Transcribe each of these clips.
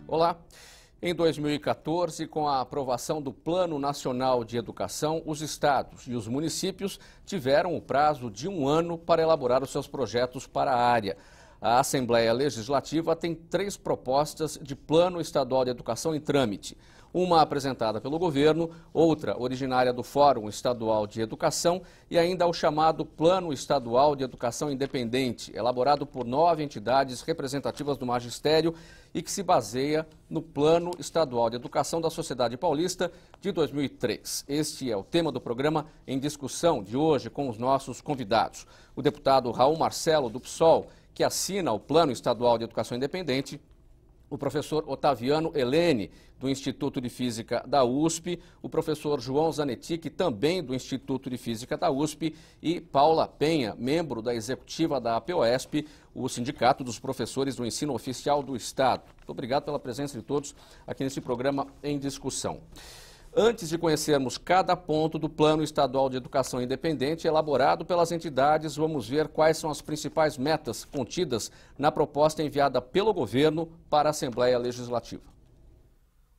Olá. Em 2014, com a aprovação do Plano Nacional de Educação, os estados e os municípios tiveram o prazo de 1 ano para elaborar os seus projetos para a área. A Assembleia Legislativa tem 3 propostas de Plano Estadual de Educação em trâmite. Uma apresentada pelo governo, outra originária do Fórum Estadual de Educação e ainda o chamado Plano Estadual de Educação Independente, elaborado por 9 entidades representativas do magistério e que se baseia no Plano Estadual de Educação da Sociedade Paulista de 2003. Este é o tema do programa em discussão de hoje com os nossos convidados. O deputado Raul Marcelo, do PSOL, que assina o Plano Estadual de Educação Independente, o professor Otaviano Helene, do Instituto de Física da USP, o professor João Zanetti, também do Instituto de Física da USP, e Paula Penha, membro da executiva da APOESP, o Sindicato dos Professores do Ensino Oficial do Estado. Muito obrigado pela presença de todos aqui nesse programa em discussão. Antes de conhecermos cada ponto do Plano Estadual de Educação Independente elaborado pelas entidades, vamos ver quais são as principais metas contidas na proposta enviada pelo governo para a Assembleia Legislativa.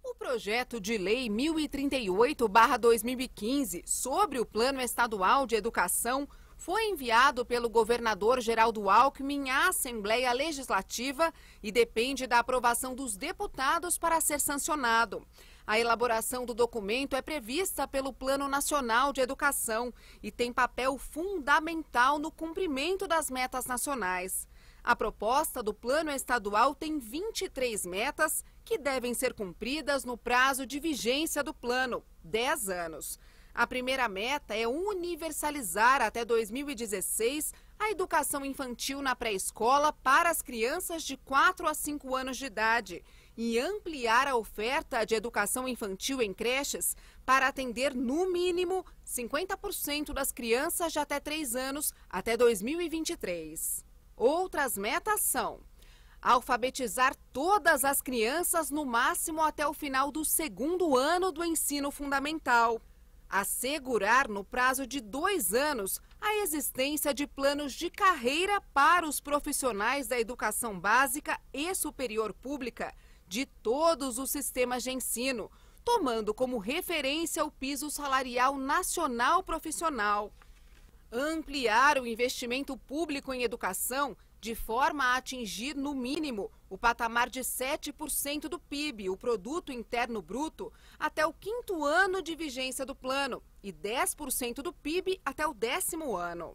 O projeto de lei 1038/2015 sobre o Plano Estadual de Educação foi enviado pelo governador Geraldo Alckmin à Assembleia Legislativa e depende da aprovação dos deputados para ser sancionado. A elaboração do documento é prevista pelo Plano Nacional de Educação e tem papel fundamental no cumprimento das metas nacionais. A proposta do Plano Estadual tem 23 metas que devem ser cumpridas no prazo de vigência do plano, 10 anos. A primeira meta é universalizar até 2016 a educação infantil na pré-escola para as crianças de 4 a 5 anos de idade e ampliar a oferta de educação infantil em creches para atender, no mínimo, 50% das crianças de até 3 anos até 2023. Outras metas são alfabetizar todas as crianças no máximo até o final do 2º ano do ensino fundamental. Assegurar no prazo de 2 anos a existência de planos de carreira para os profissionais da educação básica e superior pública de todos os sistemas de ensino, tomando como referência o piso salarial nacional profissional. Ampliar o investimento público em educação de forma a atingir, no mínimo, o patamar de 7% do PIB, o Produto Interno Bruto, até o 5º ano de vigência do plano e 10% do PIB até o 10º ano.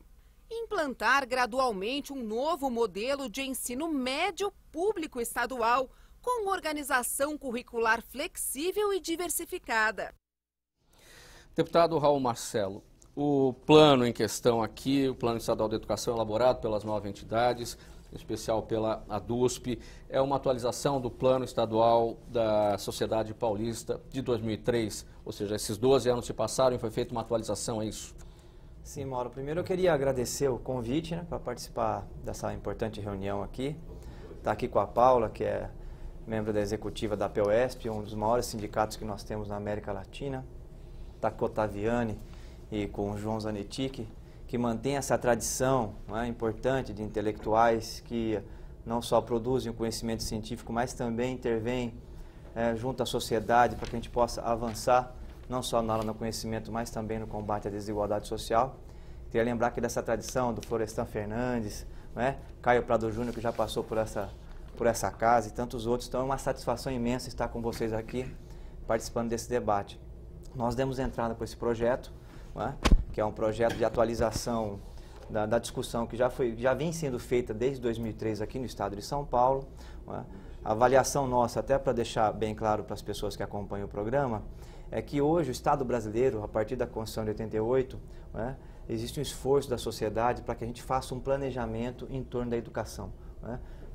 Implantar gradualmente um novo modelo de ensino médio público estadual, com organização curricular flexível e diversificada. Deputado Raul Marcelo, o plano em questão aqui, o Plano Estadual de Educação elaborado pelas 9 entidades, em especial pela ADUSP, é uma atualização do Plano Estadual da Sociedade Paulista de 2003, ou seja, esses 12 anos se passaram e foi feita uma atualização, é isso? Sim, Mauro. Primeiro eu queria agradecer o convite, para participar dessa importante reunião aqui. Estar aqui com a Paula, que é membro da executiva da APOESP, um dos maiores sindicatos que nós temos na América Latina. Está com o Otaviano e com o João Zanetti, que mantém essa tradição, importante de intelectuais que não só produzem o conhecimento científico, mas também intervêm junto à sociedade para que a gente possa avançar, não só na aula no conhecimento, mas também no combate à desigualdade social. Queria lembrar aqui dessa tradição do Florestan Fernandes, Caio Prado Júnior, que já passou por essa casa, e tantos outros. Então é uma satisfação imensa estar com vocês aqui, participando desse debate. Nós demos entrada com esse projeto, que é um projeto de atualização da discussão que já vem sendo feita desde 2003 aqui no estado de São Paulo. A avaliação nossa, até para deixar bem claro para as pessoas que acompanham o programa, é que hoje o Estado brasileiro, a partir da Constituição de 88, existe um esforço da sociedade para que a gente faça um planejamento em torno da educação.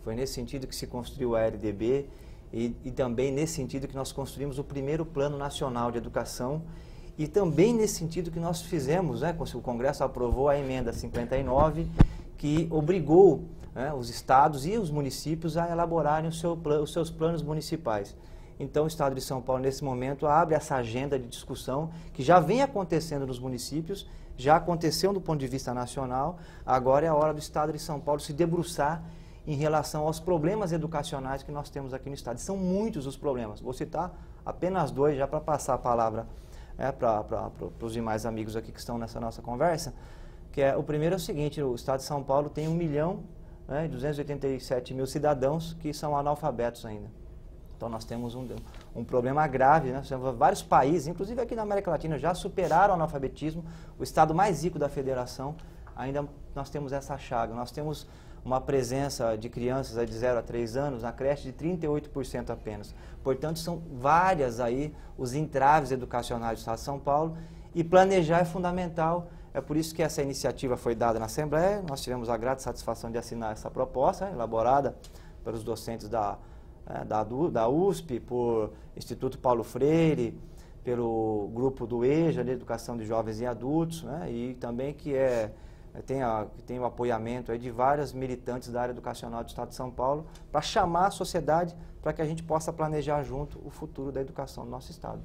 Foi nesse sentido que se construiu a LDB e também nesse sentido que nós construímos o primeiro Plano Nacional de Educação e também nesse sentido que nós fizemos, o Congresso aprovou a emenda 59, que obrigou os estados e os municípios a elaborarem os seus planos municipais. Então, o Estado de São Paulo, nesse momento, abre essa agenda de discussão que já vem acontecendo nos municípios, já aconteceu do ponto de vista nacional, agora é a hora do Estado de São Paulo se debruçar em relação aos problemas educacionais que nós temos aqui no Estado. São muitos os problemas. Vou citar apenas 2, já para passar a palavra para os demais amigos aqui que estão nessa nossa conversa, que o primeiro é o seguinte: o Estado de São Paulo tem 1.287.000 cidadãos que são analfabetos ainda. Então nós temos um problema grave, né? Vários países, inclusive aqui na América Latina, já superaram o analfabetismo. O estado mais rico da federação, ainda nós temos essa chaga. Nós temos uma presença de crianças de 0 a 3 anos na creche de 38% apenas. Portanto, são várias aí os entraves educacionais do Estado de São Paulo, e planejar é fundamental. É por isso que essa iniciativa foi dada na Assembleia. Nós tivemos a grata satisfação de assinar essa proposta, elaborada pelos docentes da USP, por Instituto Paulo Freire, pelo grupo do EJA, de Educação de Jovens e Adultos, né, e também que tem o apoiamento aí de várias militantes da área educacional do Estado de São Paulo, para chamar a sociedade para que a gente possa planejar junto o futuro da educação do nosso Estado.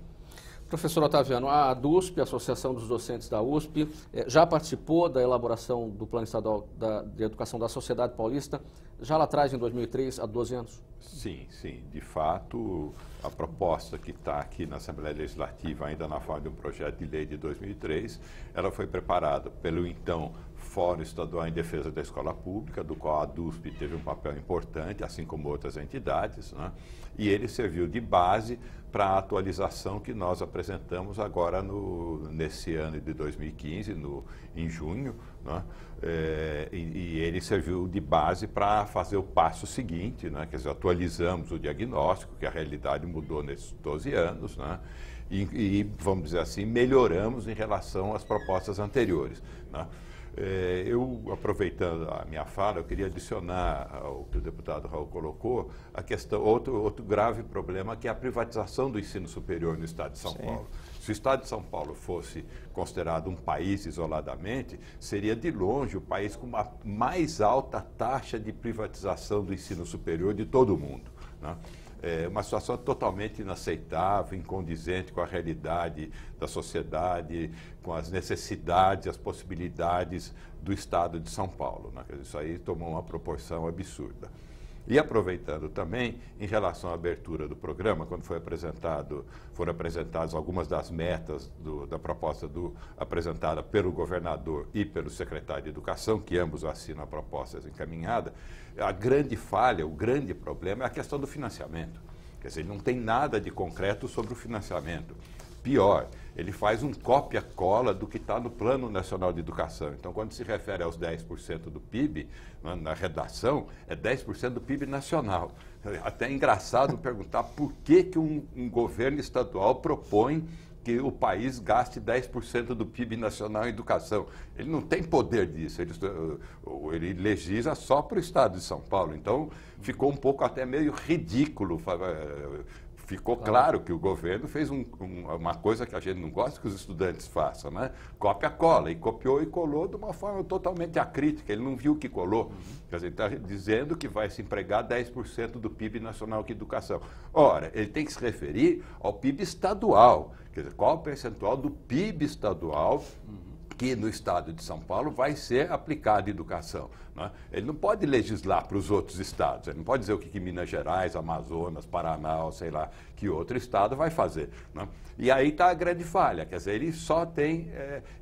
Professor Otaviano, a DUSP, a Associação dos Docentes da USP, já participou da elaboração do Plano Estadual de Educação da Sociedade Paulista, já lá atrás, em 2003, há 12 anos? Sim, sim. De fato, a proposta que está aqui na Assembleia Legislativa, ainda na forma de um projeto de lei de 2003, ela foi preparada pelo então Fórum Estadual em Defesa da Escola Pública, do qual a DUSP teve um papel importante, assim como outras entidades, né? E ele serviu de base para a atualização que nós apresentamos agora nesse ano de 2015, em junho, né? E ele serviu de base para fazer o passo seguinte, né? Quer dizer, atualizamos o diagnóstico, que a realidade mudou nesses 12 anos, né? E, vamos dizer assim, melhoramos em relação às propostas anteriores, né? Eu, aproveitando a minha fala, eu queria adicionar ao que o deputado Raul colocou, a questão, outro grave problema, que é a privatização do ensino superior no Estado de São Paulo. Se o Estado de São Paulo fosse considerado um país isoladamente, seria de longe o país com a mais alta taxa de privatização do ensino superior de todo o mundo, né? É uma situação totalmente inaceitável, incondizente com a realidade da sociedade, com as necessidades, as possibilidades do Estado de São Paulo, né? Isso aí tomou uma proporção absurda. E aproveitando também, em relação à abertura do programa, quando foram apresentadas algumas das metas da proposta apresentada pelo governador e pelo secretário de Educação, que ambos assinam a proposta encaminhada, a grande falha, o grande problema é a questão do financiamento. Quer dizer, ele não tem nada de concreto sobre o financiamento. Pior, ele faz um cópia-cola do que está no Plano Nacional de Educação. Então, quando se refere aos 10% do PIB, na redação, é 10% do PIB nacional. Até é engraçado perguntar por que um governo estadual propõe que o país gaste 10% do PIB nacional em educação. Ele não tem poder disso, ele legisla só para o Estado de São Paulo. Então, ficou um pouco até meio ridículo. Ficou claro que o governo fez uma coisa que a gente não gosta que os estudantes façam, né? Cópia-cola, e copiou e colou de uma forma totalmente acrítica, ele não viu o que colou. Quer dizer, ele está dizendo que vai se empregar 10% do PIB nacional que educação. Ora, ele tem que se referir ao PIB estadual, quer dizer, qual o percentual do PIB estadual que no Estado de São Paulo vai ser aplicado em educação, né? Ele não pode legislar para os outros estados, ele não pode dizer o que Minas Gerais, Amazonas, Paraná, ou sei lá, que outro estado vai fazer, né? E aí está a grande falha, quer dizer, ele só tem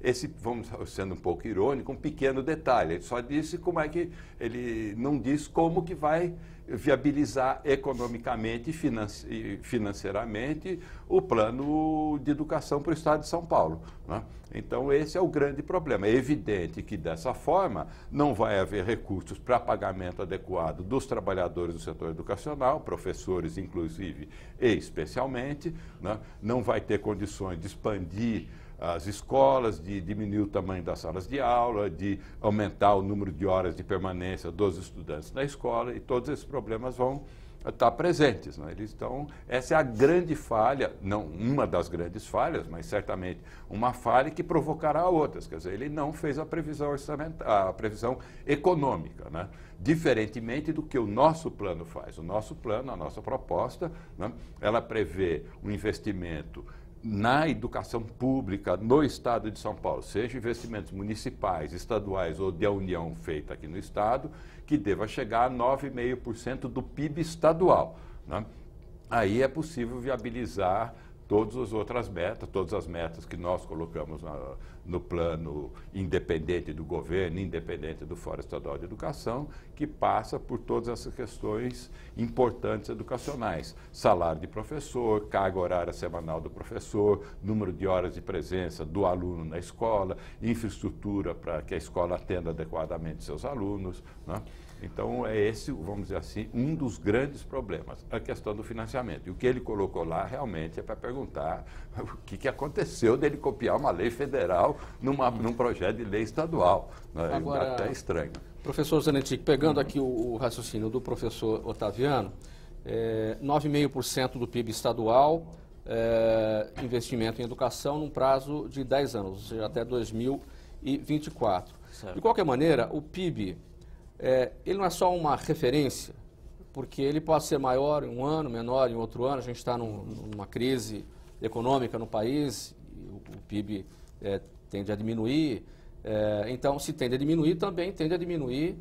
esse, vamos sendo um pouco irônico, um pequeno detalhe, ele só disse como é que, ele não diz como que vai viabilizar economicamente e financeiramente o plano de educação para o Estado de São Paulo, né? Então, esse é o grande problema. É evidente que, dessa forma, não vai haver recursos para pagamento adequado dos trabalhadores do setor educacional, professores, inclusive, e especialmente, né? Não vai ter condições de expandir as escolas, de diminuir o tamanho das salas de aula, de aumentar o número de horas de permanência dos estudantes na escola, e todos esses problemas vão estar presentes, né? Essa é a grande falha, não uma das grandes falhas, mas certamente uma falha que provocará outras. Quer dizer, ele não fez a previsão orçamentária, a previsão econômica, né? Diferentemente do que o nosso plano faz. O nosso plano, a nossa proposta, né, ela prevê um investimento na educação pública no Estado de São Paulo, seja investimentos municipais, estaduais ou de União feita aqui no Estado, que deva chegar a 9,5% do PIB estadual, né? Aí é possível viabilizar todas as outras metas, todas as metas que nós colocamos no plano independente do governo, independente do Fórum Estadual de Educação, que passa por todas essas questões importantes educacionais. Salário de professor, carga horária semanal do professor, número de horas de presença do aluno na escola, infraestrutura para que a escola atenda adequadamente seus alunos, né? Então, é esse, vamos dizer assim, um dos grandes problemas, a questão do financiamento. E o que ele colocou lá realmente é para perguntar o que aconteceu dele copiar uma lei federal num projeto de lei estadual. Né? Agora, até estranho. Professor Zanetti, pegando aqui o raciocínio do professor Otaviano, 9,5% do PIB estadual, investimento em educação num prazo de 10 anos, ou seja, até 2024. Certo. De qualquer maneira, o PIB... ele não é só uma referência, porque ele pode ser maior em um ano, menor em outro ano. A gente está numa crise econômica no país, e o PIB tende a diminuir. Então, se tende a diminuir, também tende a diminuir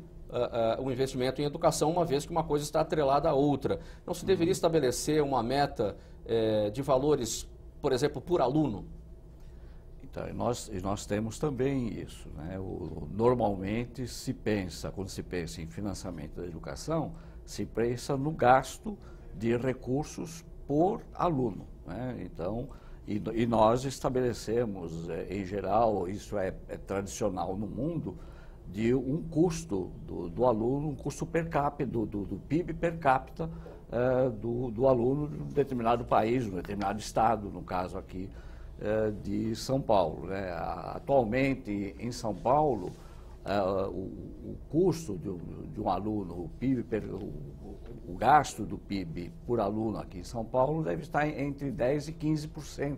o investimento em educação, uma vez que uma coisa está atrelada à outra. Não se deveria estabelecer uma meta de valores, por exemplo, por aluno? Então, nós temos também isso, né? Normalmente quando se pensa em financiamento da educação, se pensa no gasto de recursos por aluno, né? Então, e nós estabelecemos, em geral, isso é tradicional no mundo, de um custo do aluno, um custo per capita, do PIB per capita do aluno de um determinado país, de um determinado estado, no caso aqui, de São Paulo, né? Atualmente, em São Paulo, o custo de um aluno, o gasto do PIB por aluno aqui em São Paulo deve estar entre 10% e 15%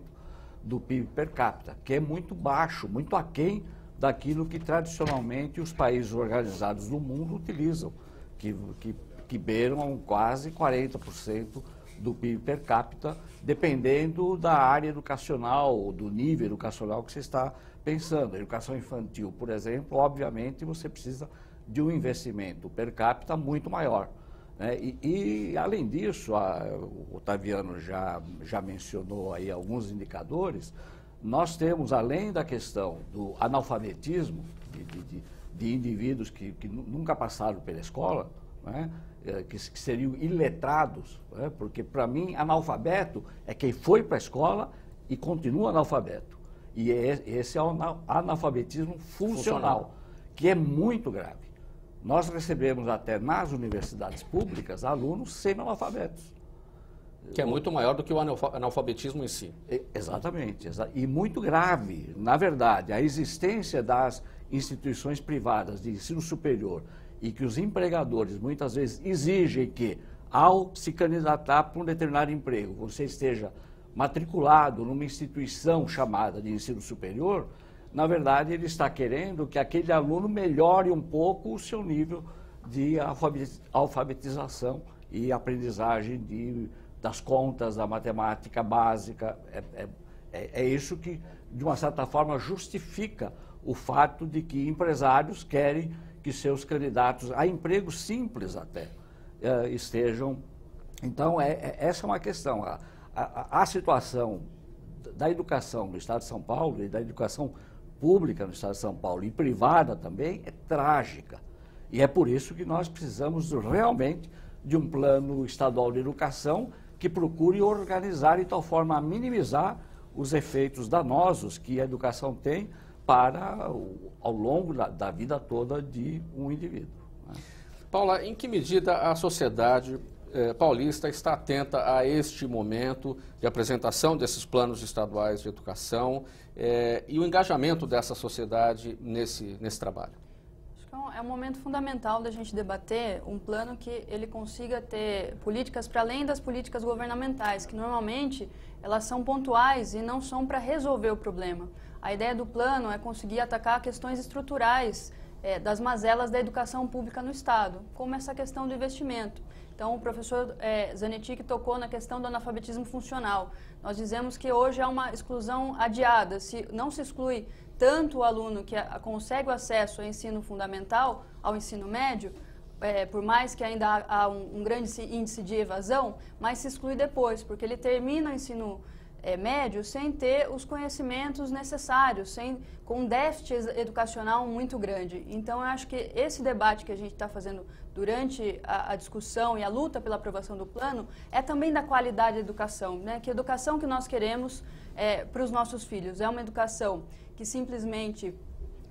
do PIB per capita, que é muito baixo, muito aquém daquilo que tradicionalmente os países organizados do mundo utilizam, que beiram quase 40% do PIB per capita, dependendo da área educacional, do nível educacional que você está pensando. A educação infantil, por exemplo, obviamente você precisa de um investimento per capita muito maior, né? E além disso, o Otaviano já mencionou aí alguns indicadores. Nós temos, além da questão do analfabetismo, de indivíduos que nunca passaram pela escola, né? Que seriam iletrados, né? Porque, para mim, analfabeto é quem foi para a escola e continua analfabeto. E esse é o analfabetismo funcional, que é muito grave. Nós recebemos até nas universidades públicas alunos semi-analfabetos. Que é muito maior do que o analfabetismo em si. Exatamente. E muito grave, na verdade, a existência das instituições privadas de ensino superior e que os empregadores muitas vezes exigem que, ao se candidatar para um determinado emprego, você esteja matriculado numa instituição chamada de ensino superior, na verdade ele está querendo que aquele aluno melhore um pouco o seu nível de alfabetização e aprendizagem das contas, da matemática básica. É isso que, de uma certa forma, justifica o fato de que empresários querem que seus candidatos a empregos simples até estejam. Então, essa é uma questão. A situação da educação no Estado de São Paulo e da educação pública no Estado de São Paulo e privada também é trágica. E é por isso que nós precisamos realmente de um plano estadual de educação que procure organizar de tal forma a minimizar os efeitos danosos que a educação tem ao longo da vida toda de um indivíduo, né? Paula, em que medida a sociedade paulista está atenta a este momento de apresentação desses planos estaduais de educação e o engajamento dessa sociedade nesse trabalho? Então, é um momento fundamental da gente debater um plano que ele consiga ter políticas para além das políticas governamentais, que normalmente elas são pontuais e não são para resolver o problema. A ideia do plano é conseguir atacar questões estruturais das mazelas da educação pública no Estado, como essa questão do investimento. Então, o professor Zanetti tocou na questão do analfabetismo funcional. Nós dizemos que hoje há uma exclusão adiada, não se exclui tanto o aluno que consegue o acesso ao ensino fundamental, ao ensino médio, por mais que ainda há um grande índice de evasão, mas se exclui depois, porque ele termina o ensino médio sem ter os conhecimentos necessários, com um déficit educacional muito grande. Então, eu acho que esse debate que a gente está fazendo durante a discussão e a luta pela aprovação do plano é também da qualidade da educação, né? Que educação que nós queremos para os nossos filhos? É uma educação que simplesmente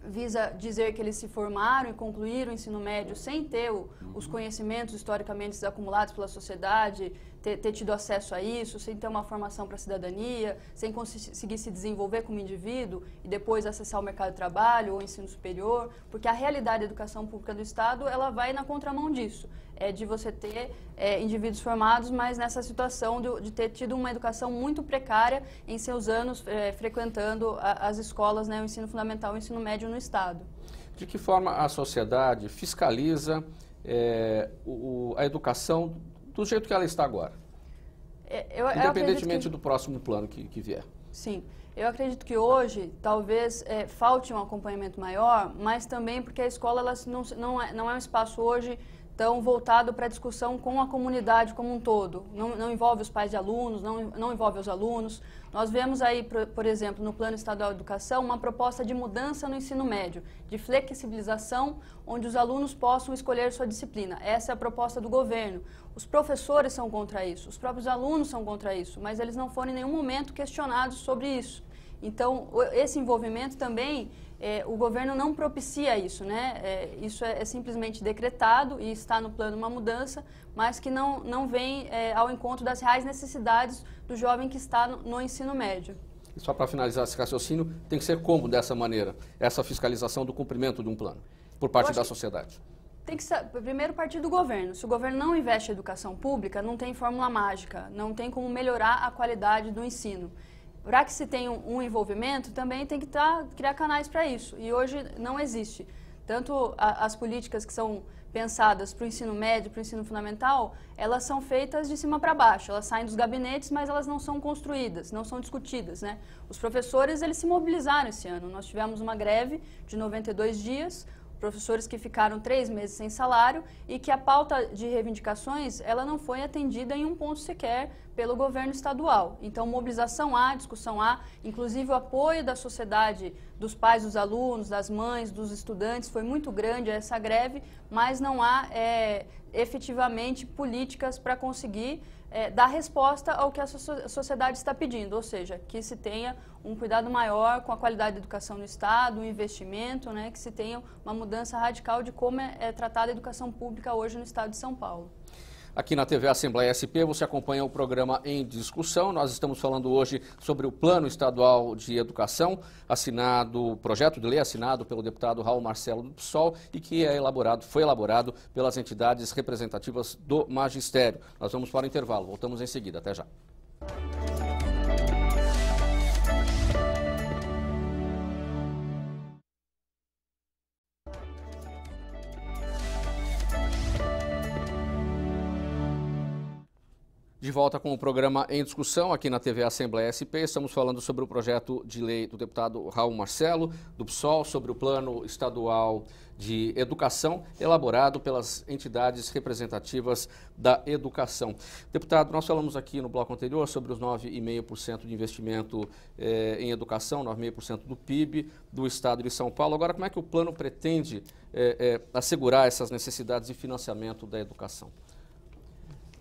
visa dizer que eles se formaram e concluíram o ensino médio sem ter os conhecimentos historicamente acumulados pela sociedade, ter tido acesso a isso, sem ter uma formação para a cidadania, sem conseguir se desenvolver como indivíduo e depois acessar o mercado de trabalho ou ensino superior, porque a realidade da educação pública do Estado, ela vai na contramão disso, de você ter indivíduos formados, mas nessa situação de ter tido uma educação muito precária em seus anos frequentando as escolas, né, o ensino fundamental e o ensino médio no Estado. De que forma a sociedade fiscaliza a educação do jeito que ela está agora? Independentemente do próximo plano que vier. Sim. Eu acredito que hoje talvez falte um acompanhamento maior, mas também porque a escola ela não é um espaço hoje tão voltado para a discussão com a comunidade como um todo. Não envolve os pais de alunos, não envolve os alunos. Nós vemos aí, por exemplo, no Plano Estadual de Educação, uma proposta de mudança no ensino médio, de flexibilização, onde os alunos possam escolher sua disciplina. Essa é a proposta do governo. Os professores são contra isso, os próprios alunos são contra isso, mas eles não foram em nenhum momento questionados sobre isso. Então, esse envolvimento também, o governo não propicia isso, né? Isso é simplesmente decretado e está no plano uma mudança, mas que não vem ao encontro das reais necessidades do jovem que está no ensino médio. E só para finalizar esse raciocínio, tem que ser como dessa maneira, essa fiscalização do cumprimento de um plano, por parte da sociedade? Tem que primeiro partir do governo. Se o governo não investe em educação pública, não tem fórmula mágica, não tem como melhorar a qualidade do ensino. Para que se tenha um envolvimento, também tem que criar canais para isso. E hoje não existe. Tanto as políticas que são pensadas para o ensino médio, para o ensino fundamental, elas são feitas de cima para baixo. Elas saem dos gabinetes, mas elas não são construídas, não são discutidas, né? Os professores, eles se mobilizaram esse ano. Nós tivemos uma greve de 92 dias, professores que ficaram 3 meses sem salário e que a pauta de reivindicações ela não foi atendida em um ponto sequer pelo governo estadual. Então, mobilização há, discussão há, inclusive o apoio da sociedade, dos pais dos alunos, das mães, dos estudantes, foi muito grande essa greve, mas não há efetivamente políticas para conseguir dar resposta ao que a sociedade está pedindo, ou seja, que se tenha um cuidado maior com a qualidade da educação no Estado, um investimento, né, que se tenha uma mudança radical de como é tratada a educação pública hoje no Estado de São Paulo. Aqui na TV Assembleia SP você acompanha o programa Em Discussão. Nós estamos falando hoje sobre o Plano Estadual de Educação, projeto de lei assinado pelo deputado Raul Marcelo do PSOL e que foi elaborado pelas entidades representativas do magistério. Nós vamos para o intervalo, voltamos em seguida, até já. De volta com o programa Em Discussão, aqui na TV Assembleia SP. Estamos falando sobre o projeto de lei do deputado Raul Marcelo, do PSOL, sobre o Plano Estadual de Educação, elaborado pelas entidades representativas da educação. Deputado, nós falamos aqui no bloco anterior sobre os 9,5% de investimento em educação, 9,5% do PIB do Estado de São Paulo. Agora, como é que o plano pretende assegurar essas necessidades de financiamento da educação?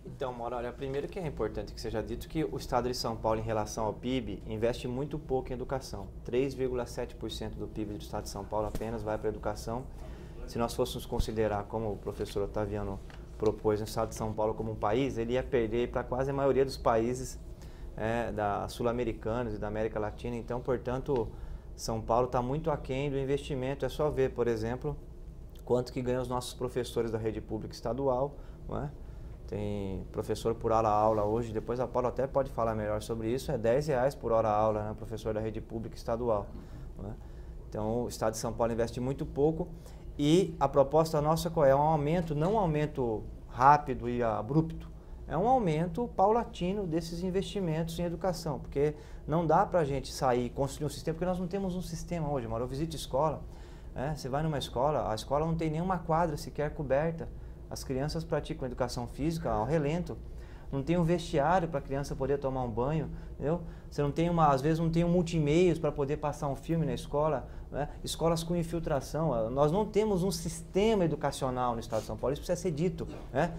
Então, Mauro, olha, primeiro que é importante que seja dito que o Estado de São Paulo, em relação ao PIB, investe muito pouco em educação. 3,7% do PIB do Estado de São Paulo apenas vai para a educação. Se nós fôssemos considerar, como o professor Otaviano propôs, o Estado de São Paulo como um país, ele ia perder para quase a maioria dos países sul-americanos e da América Latina. Então, portanto, São Paulo está muito aquém do investimento. É só ver, por exemplo, quanto que ganham os nossos professores da rede pública estadual, não é? Tem professor por hora-aula hoje, depois a Paula até pode falar melhor sobre isso, é R$10 por hora-aula, né, professor da rede pública estadual. Né? Então, o Estado de São Paulo investe muito pouco e a proposta nossa qual é? Um aumento, não um aumento rápido e abrupto, é um aumento paulatino desses investimentos em educação, porque não dá para a gente sair e construir um sistema, porque nós não temos um sistema hoje, Mauro. Eu visito escola, você vai numa escola, a escola não tem nenhuma quadra sequer coberta. As crianças praticam educação física ao relento. Não tem um vestiário para a criança poder tomar um banho, entendeu? Você não tem às vezes não tem um multimeios para poder passar um filme na escola, né? Escolas com infiltração. Nós não temos um sistema educacional no Estado de São Paulo, isso precisa ser dito, né?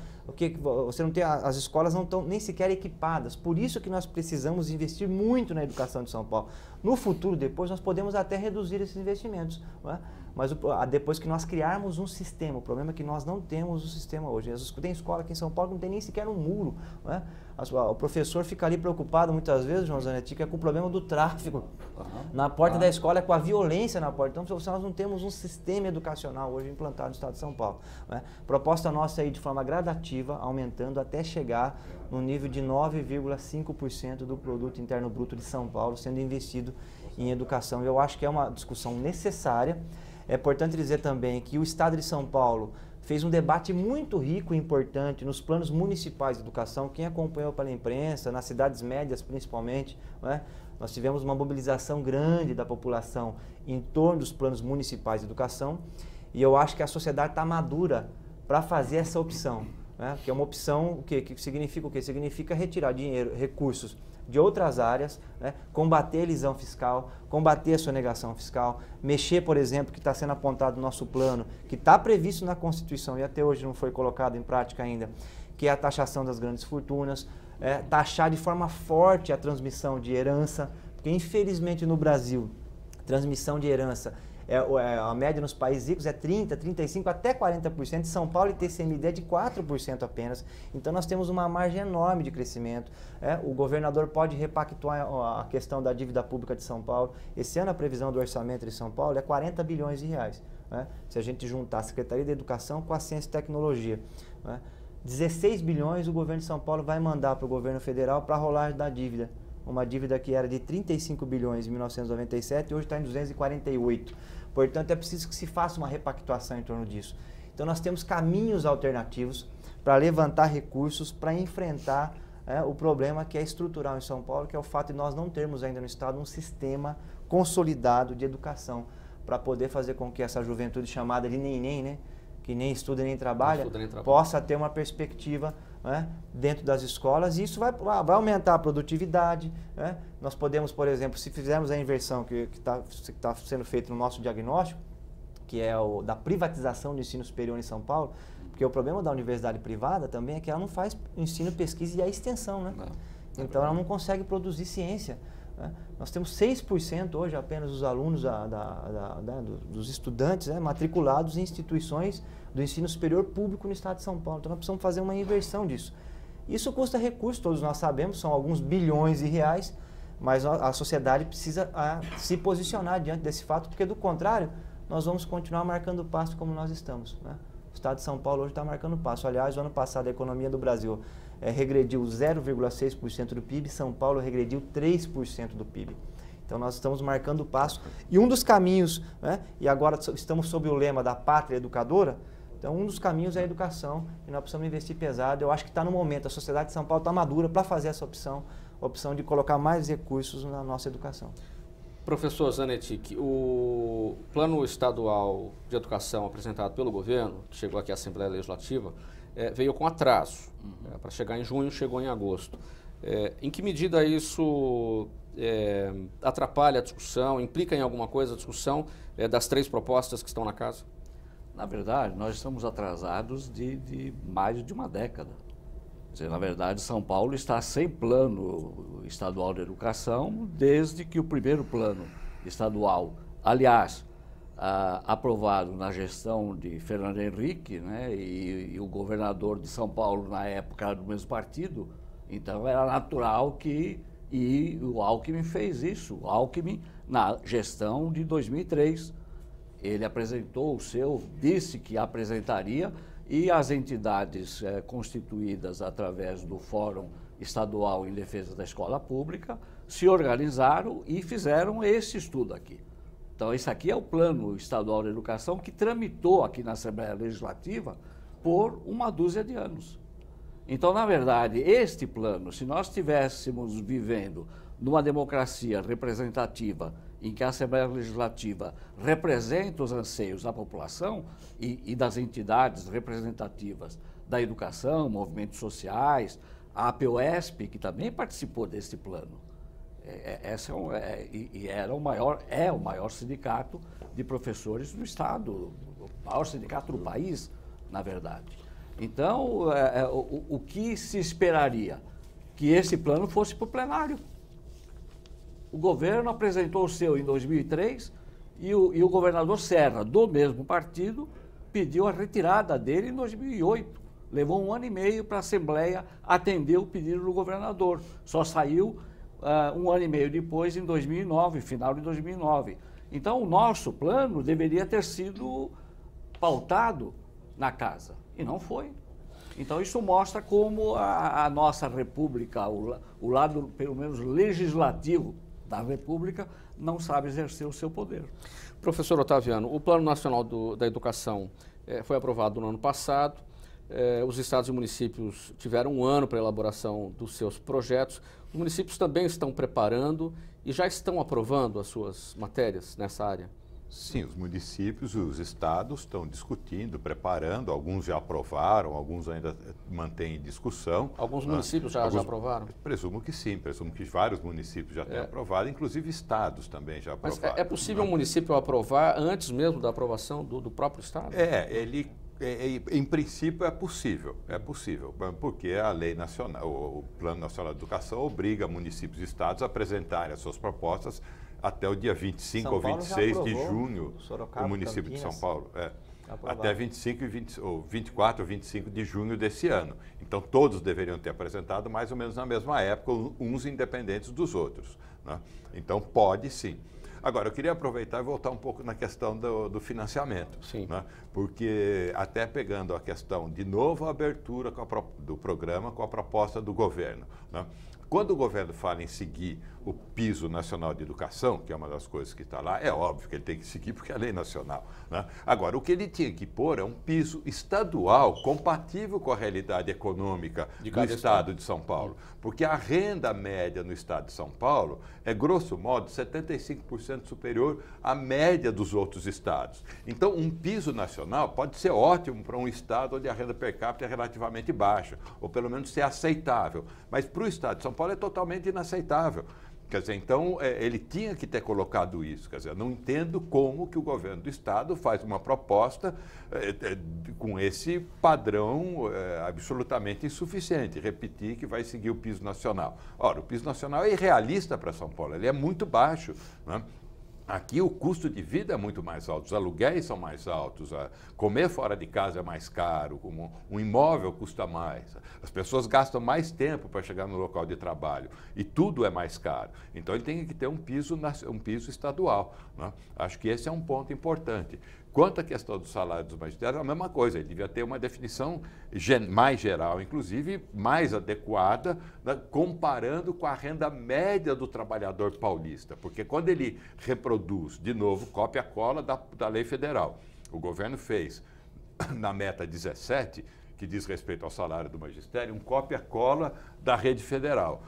Você não tem, as escolas não estão nem sequer equipadas. Por isso que nós precisamos investir muito na educação de São Paulo. No futuro, depois, nós podemos até reduzir esses investimentos, né? Mas depois que nós criarmos um sistema, o problema é que nós não temos um sistema hoje. Tem escola aqui em São Paulo que não tem nem sequer um muro, né? O professor fica ali preocupado muitas vezes, João Zanetti, que é com o problema do tráfego na porta da escola, é com a violência na porta. Então, nós não temos um sistema educacional hoje implantado no Estado de São Paulo, né? Proposta nossa aí de forma gradativa, aumentando até chegar no nível de 9,5% do produto interno bruto de São Paulo sendo investido em educação. Eu acho que é uma discussão necessária. É importante dizer também que o Estado de São Paulo fez um debate muito rico e importante nos planos municipais de educação. Quem acompanhou pela imprensa, nas cidades médias principalmente, né? Nós tivemos uma mobilização grande da população em torno dos planos municipais de educação e eu acho que a sociedade está madura para fazer essa opção, né? Que é uma opção que significa o quê? Significa retirar dinheiro, recursos de outras áreas, né? Combater a elisão fiscal, combater a sonegação fiscal, mexer, por exemplo, que está sendo apontado no nosso plano, que está previsto na Constituição e até hoje não foi colocado em prática ainda, que é a taxação das grandes fortunas, taxar de forma forte a transmissão de herança, porque infelizmente no Brasil, transmissão de herança, a média nos países ricos é 30%, 35%, até 40%. São Paulo e TCMD é de 4% apenas. Então nós temos uma margem enorme de crescimento. O governador pode repactuar a questão da dívida pública de São Paulo. Esse ano a previsão do orçamento de São Paulo é 40 bilhões de reais. Né? Se a gente juntar a Secretaria de Educação com a Ciência e Tecnologia. Né? 16 bilhões o governo de São Paulo vai mandar para o governo federal para a rolagem da dívida. Uma dívida que era de 35 bilhões em 1997 e hoje está em 248. Portanto, é preciso que se faça uma repactuação em torno disso. Então, nós temos caminhos alternativos para levantar recursos, para enfrentar o problema que é estrutural em São Paulo, que é o fato de nós não termos ainda no Estado um sistema consolidado de educação para poder fazer com que essa juventude chamada de neném, né, que nem estuda nem trabalha, possa ter uma perspectiva, né, dentro das escolas, e isso vai aumentar a produtividade. Né? Nós podemos, por exemplo, se fizermos a inversão que está sendo feita no nosso diagnóstico, que é da privatização do ensino superior em São Paulo, porque o problema da universidade privada também é que ela não faz ensino, pesquisa e a extensão, né? Então ela não consegue produzir ciência. Né? Nós temos 6% hoje apenas dos alunos, dos estudantes, né, matriculados em instituições do ensino superior público no Estado de São Paulo. Então nós precisamos fazer uma inversão disso. Isso custa recursos, todos nós sabemos, são alguns bilhões de reais, mas a sociedade precisa se posicionar diante desse fato, porque do contrário, nós vamos continuar marcando passo como nós estamos. Né? O Estado de São Paulo hoje está marcando passo. Aliás, o ano passado a economia do Brasil regrediu 0,6% do PIB, São Paulo regrediu 3% do PIB. Então nós estamos marcando passo. E um dos caminhos, né, e agora estamos sob o lema da pátria educadora, então um dos caminhos é a educação, e nós precisamos investir pesado. Eu acho que está no momento, a sociedade de São Paulo está madura para fazer essa opção, a opção de colocar mais recursos na nossa educação. Professor Zanetti, o Plano Estadual de Educação apresentado pelo governo, que chegou aqui à Assembleia Legislativa, veio com atraso. Para chegar em junho, chegou em agosto. Em que medida isso atrapalha a discussão, implica em alguma coisa a discussão das 3 propostas que estão na casa? Na verdade, nós estamos atrasados de mais de uma década. Quer dizer, na verdade, São Paulo está sem plano estadual de educação desde que o primeiro plano estadual, aliás, aprovado na gestão de Fernando Henrique, né, e o governador de São Paulo na época era do mesmo partido, então era natural e o Alckmin fez isso. O Alckmin, na gestão de 2003, Ele apresentou o seu, disse que apresentaria, e as entidades constituídas através do Fórum Estadual em Defesa da Escola Pública se organizaram e fizeram esse estudo aqui. Então, esse aqui é o Plano Estadual de Educação que tramitou aqui na Assembleia Legislativa por uma dúzia de anos. Então, na verdade, este plano, se nós estivéssemos vivendo numa democracia representativa em que a Assembleia Legislativa representa os anseios da população e das entidades representativas da educação, movimentos sociais, a APOESP, que também participou desse plano. É o maior sindicato de professores do Estado, o maior sindicato do país, na verdade. Então, o que se esperaria? Que esse plano fosse para o plenário. O governo apresentou o seu em 2003 e o governador Serra, do mesmo partido, pediu a retirada dele em 2008. Levou 1 ano e meio para a Assembleia atender o pedido do governador. Só saiu 1 ano e meio depois, em 2009, final de 2009. Então, o nosso plano deveria ter sido pautado na casa, e não foi. Então, isso mostra como a nossa República, o lado, pelo menos, legislativo da República, não sabe exercer o seu poder. Professor Otaviano, o Plano Nacional da Educação foi aprovado no ano passado. Os estados e municípios tiveram 1 ano para a elaboração dos seus projetos. Os municípios também estão preparando e já estão aprovando as suas matérias nessa área? Sim, os municípios e os estados estão discutindo, preparando, alguns já aprovaram, alguns ainda mantêm em discussão. Alguns municípios já aprovaram? Presumo que sim, presumo que vários municípios já têm aprovado, inclusive estados também já aprovaram. Mas é possível um município aprovar antes mesmo da aprovação do próprio estado? Em princípio é possível, porque a lei nacional, o Plano Nacional de Educação obriga municípios e estados a apresentarem as suas propostas até o dia 25 ou 26 de junho, o município de São Paulo. Até 24 ou 25 de junho desse ano. Então, todos deveriam ter apresentado mais ou menos na mesma época, uns independentes dos outros, né? Então, pode sim. Agora, eu queria aproveitar e voltar um pouco na questão do financiamento. Sim. Né? Porque, até pegando a questão de novo a abertura do programa com a proposta do governo, né? Quando o governo fala em seguir o piso nacional de educação, que é uma das coisas que está lá, é óbvio que ele tem que seguir porque é a lei nacional, né? Agora, o que ele tinha que pôr é um piso estadual compatível com a realidade econômica do estado de São Paulo. Porque a renda média no estado de São Paulo é, grosso modo, 75% superior à média dos outros estados. Então, um piso nacional pode ser ótimo para um estado onde a renda per capita é relativamente baixa, ou pelo menos ser aceitável. Mas para o estado de São Paulo é totalmente inaceitável. Quer dizer, então, ele tinha que ter colocado isso. Quer dizer, não entendo como que o governo do estado faz uma proposta com esse padrão absolutamente insuficiente. Repetir que vai seguir o piso nacional. Ora, o piso nacional é irrealista para São Paulo, ele é muito baixo, né? Aqui o custo de vida é muito mais alto, os aluguéis são mais altos, comer fora de casa é mais caro, um imóvel custa mais, as pessoas gastam mais tempo para chegar no local de trabalho e tudo é mais caro. Então ele tem que ter um piso estadual, né? Acho que esse é um ponto importante. Quanto à questão do salário dos magistrados, é a mesma coisa, ele devia ter uma definição mais geral, inclusive mais adequada, né, comparando com a renda média do trabalhador paulista, porque quando ele reproduz, de novo, cópia-cola da lei federal. O governo fez, na meta 17, que diz respeito ao salário do magistério, um cópia-cola da rede federal,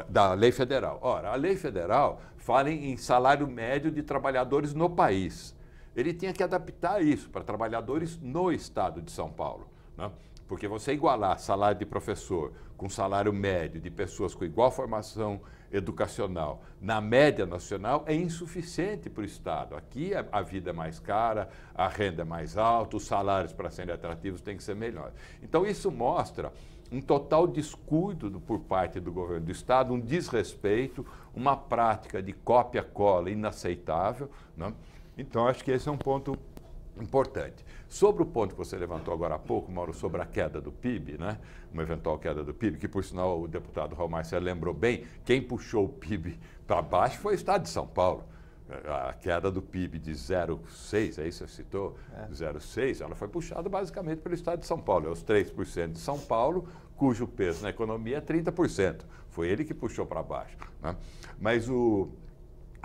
da lei federal. Ora, a lei federal fala em salário médio de trabalhadores no país. Ele tinha que adaptar isso para trabalhadores no estado de São Paulo, né? Porque você igualar salário de professor com salário médio de pessoas com igual formação educacional na média nacional é insuficiente para o estado. Aqui a vida é mais cara, a renda é mais alta, os salários para serem atrativos têm que ser melhores. Então isso mostra um total descuido por parte do governo do estado, um desrespeito, uma prática de cópia-cola inaceitável, né? Então, acho que esse é um ponto importante. Sobre o ponto que você levantou agora há pouco, Mauro, sobre a queda do PIB, né? Uma eventual queda do PIB, que por sinal o deputado Raul Marcelo lembrou bem, quem puxou o PIB para baixo foi o estado de São Paulo. A queda do PIB de 0,6, aí você citou, 0,6, ela foi puxada basicamente pelo estado de São Paulo. É os 3% de São Paulo, cujo peso na economia é 30%. Foi ele que puxou para baixo, né? Mas,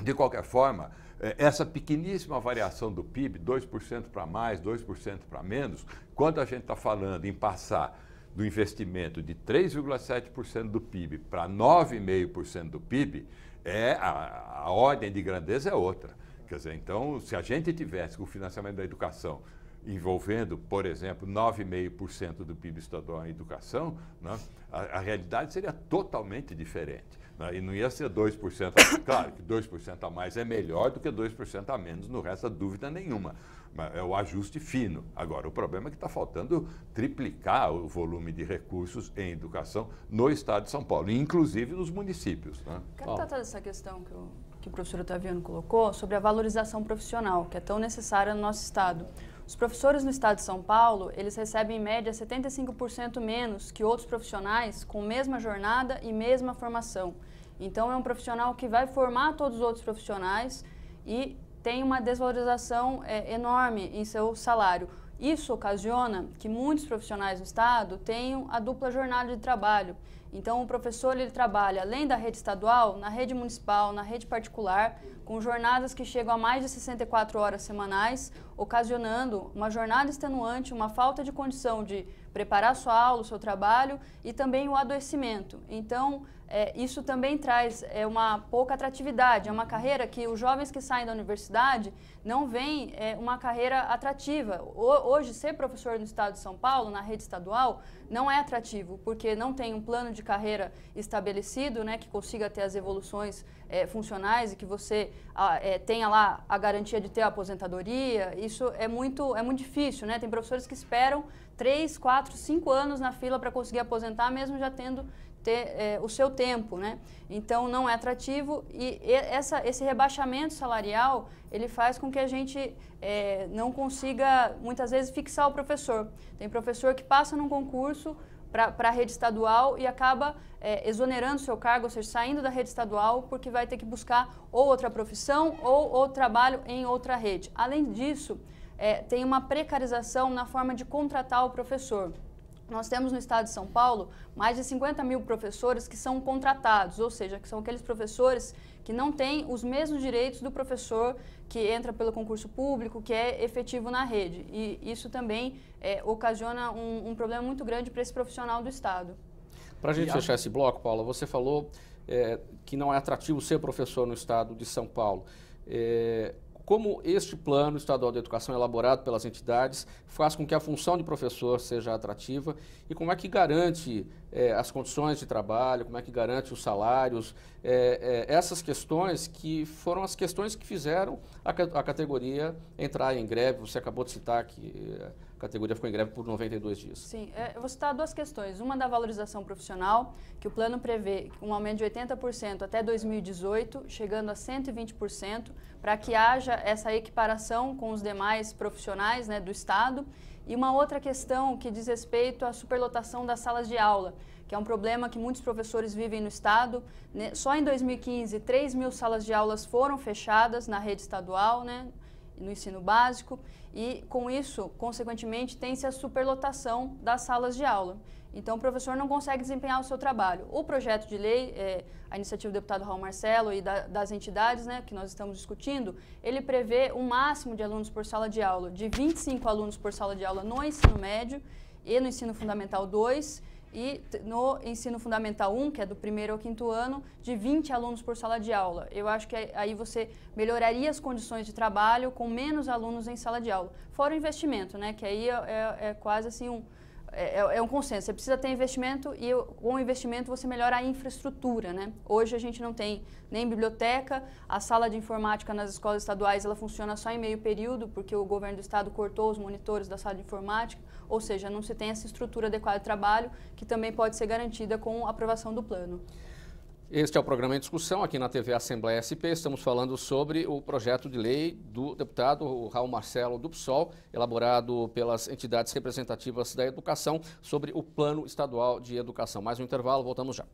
de qualquer forma, essa pequeníssima variação do PIB, 2% para mais, 2% para menos, quando a gente está falando em passar do investimento de 3,7% do PIB para 9,5% do PIB, a ordem de grandeza é outra. Quer dizer, então, se a gente tivesse o financiamento da educação envolvendo, por exemplo, 9,5% do PIB estadual em educação, né, a realidade seria totalmente diferente. Né, e não ia ser 2% a mais. Claro que 2% a mais é melhor do que 2% a menos, não resta dúvida nenhuma. É o ajuste fino. Agora, o problema é que está faltando triplicar o volume de recursos em educação no estado de São Paulo, inclusive nos municípios. Né? Quero tratar dessa questão que o professor Otaviano colocou sobre a valorização profissional, que é tão necessária no nosso estado. Os professores no estado de São Paulo, eles recebem em média 75% menos que outros profissionais com mesma jornada e mesma formação. Então, é um profissional que vai formar todos os outros profissionais e tem uma desvalorização enorme em seu salário. Isso ocasiona que muitos profissionais do estado tenham a dupla jornada de trabalho. Então, o professor ele trabalha, além da rede estadual, na rede municipal, na rede particular, com jornadas que chegam a mais de 64 horas semanais, ocasionando uma jornada extenuante, uma falta de condição de preparar sua aula, o seu trabalho e também o adoecimento. Então, isso também traz uma pouca atratividade, é uma carreira que os jovens que saem da universidade não veem uma carreira atrativa. Hoje, ser professor no estado de São Paulo, na rede estadual, não é atrativo, porque não tem um plano de carreira estabelecido, né, que consiga ter as evoluções funcionais e que você tenha lá a garantia de ter a aposentadoria. Isso é muito difícil, né? Tem professores que esperam 3, 4, 5 anos na fila para conseguir aposentar, mesmo já tendo o seu tempo, né? Então, não é atrativo e esse rebaixamento salarial, ele faz com que a gente não consiga, muitas vezes, fixar o professor. Tem professor que passa num concurso para a rede estadual e acaba exonerando seu cargo, ou seja, saindo da rede estadual porque vai ter que buscar ou outra profissão ou trabalho em outra rede. Além disso, tem uma precarização na forma de contratar o professor. Nós temos no estado de São Paulo mais de 50 mil professores que são contratados, ou seja, que são aqueles professores que não têm os mesmos direitos do professor que entra pelo concurso público, que é efetivo na rede. E isso também ocasiona um problema muito grande para esse profissional do estado. Para a gente fechar esse bloco, Paula, você falou que não é atrativo ser professor no estado de São Paulo. Como este plano estadual de educação elaborado pelas entidades faz com que a função de professor seja atrativa e como é que garante as condições de trabalho, como é que garante os salários, essas questões que foram as questões que fizeram a categoria entrar em greve. Você acabou de citar que a categoria ficou em greve por 92 dias. Sim, eu vou citar duas questões. Uma da valorização profissional, que o plano prevê um aumento de 80% até 2018, chegando a 120%, para que haja essa equiparação com os demais profissionais, né, do estado. E uma outra questão que diz respeito à superlotação das salas de aula, que é um problema que muitos professores vivem no estado. Só em 2015, 3 mil salas de aulas foram fechadas na rede estadual, né, no ensino básico, e com isso, consequentemente, tem-se a superlotação das salas de aula. Então, o professor não consegue desempenhar o seu trabalho. O projeto de lei, a iniciativa do deputado Raul Marcelo e das entidades, né, que nós estamos discutindo, ele prevê um máximo de alunos por sala de aula, de 25 alunos por sala de aula no ensino médio e no ensino fundamental 2, e no ensino fundamental 1, que é do 1º ao 5º ano, de 20 alunos por sala de aula. Eu acho que aí você melhoraria as condições de trabalho com menos alunos em sala de aula. Fora o investimento, né, que aí é quase assim um consenso. Você precisa ter investimento e com o investimento você melhora a infraestrutura, né? Hoje a gente não tem nem biblioteca, a sala de informática nas escolas estaduais ela funciona só em meio período, porque o governo do estado cortou os monitores da sala de informática, ou seja, não se tem essa estrutura adequada de trabalho que também pode ser garantida com a aprovação do plano. Este é o programa em discussão aqui na TV Assembleia SP. Estamos falando sobre o projeto de lei do deputado Raul Marcelo do PSOL, elaborado pelas entidades representativas da educação, sobre o Plano Estadual de Educação. Mais um intervalo, voltamos já.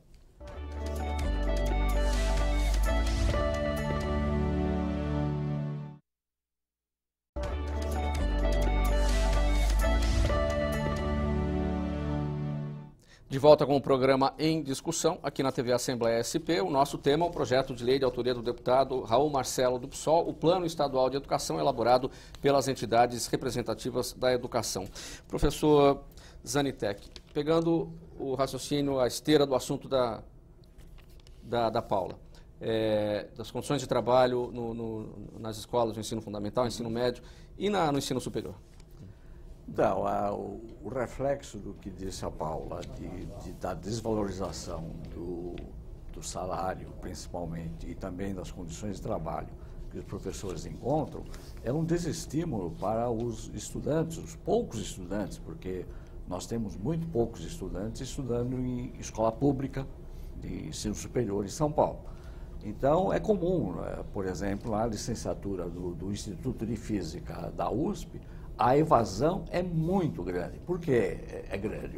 De volta com o programa Em Discussão, aqui na TV Assembleia SP. O nosso tema é o projeto de lei de autoria do deputado Raul Marcelo do PSOL, o Plano Estadual de Educação elaborado pelas entidades representativas da educação. Professor Zanitec, pegando o raciocínio, a esteira do assunto da Paula, das condições de trabalho nas escolas do ensino fundamental, ensino médio e no ensino superior. Então, o reflexo do que disse a Paula, da desvalorização do salário, principalmente, e também das condições de trabalho que os professores encontram, é um desestímulo para os estudantes, os poucos estudantes, porque nós temos muito poucos estudantes estudando em escola pública de ensino superior em São Paulo. Então, é comum, por exemplo, na licenciatura do Instituto de Física da USP, a evasão é muito grande. Por que é grande?